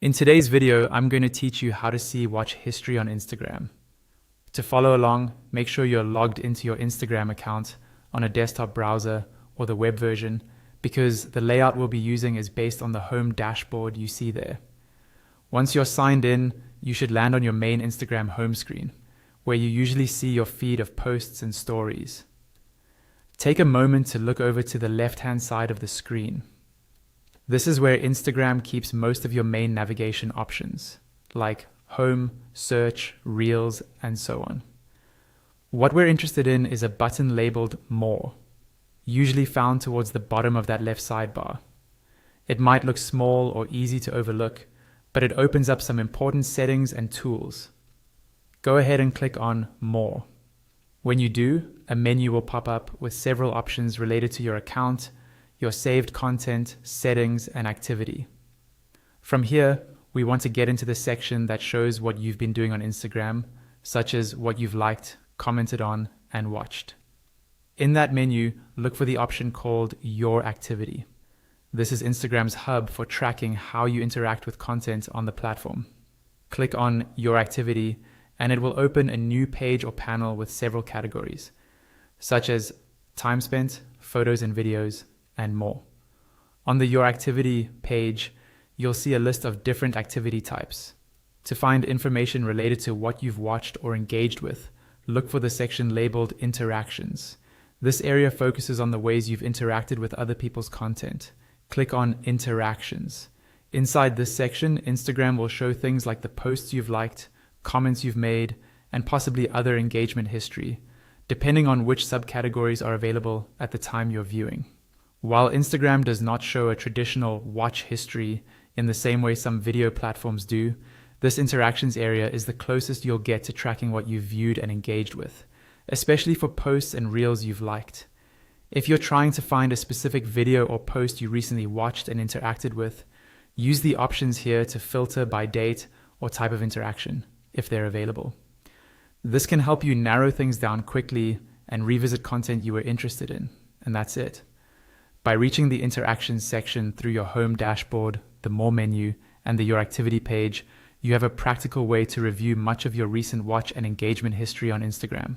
In today's video, I'm going to teach you how to see watch history on Instagram. To follow along, make sure you're logged into your Instagram account on a desktop browser or the web version, because the layout we'll be using is based on the home dashboard you see there. Once you're signed in, you should land on your main Instagram home screen, where you usually see your feed of posts and stories. Take a moment to look over to the left-hand side of the screen. This is where Instagram keeps most of your main navigation options, like home, search, reels, and so on. What we're interested in is a button labeled More, usually found towards the bottom of that left sidebar. It might look small or easy to overlook, but it opens up some important settings and tools. Go ahead and click on More. When you do, a menu will pop up with several options related to your account, your saved content, settings, and activity. From here, we want to get into the section that shows what you've been doing on Instagram, such as what you've liked, commented on, and watched. In that menu, look for the option called Your Activity. This is Instagram's hub for tracking how you interact with content on the platform. Click on Your Activity, and it will open a new page or panel with several categories, such as time spent, photos and videos, and more. On the Your Activity page, you'll see a list of different activity types. To find information related to what you've watched or engaged with, look for the section labeled Interactions. This area focuses on the ways you've interacted with other people's content. Click on Interactions. Inside this section, Instagram will show things like the posts you've liked, comments you've made, and possibly other engagement history, depending on which subcategories are available at the time you're viewing. While Instagram does not show a traditional watch history in the same way some video platforms do, this interactions area is the closest you'll get to tracking what you've viewed and engaged with, especially for posts and reels you've liked. If you're trying to find a specific video or post you recently watched and interacted with, use the options here to filter by date or type of interaction, if they're available. This can help you narrow things down quickly and revisit content you were interested in, and that's it. By reaching the Interactions section through your home dashboard, the More menu, and the Your Activity page, you have a practical way to review much of your recent watch and engagement history on Instagram.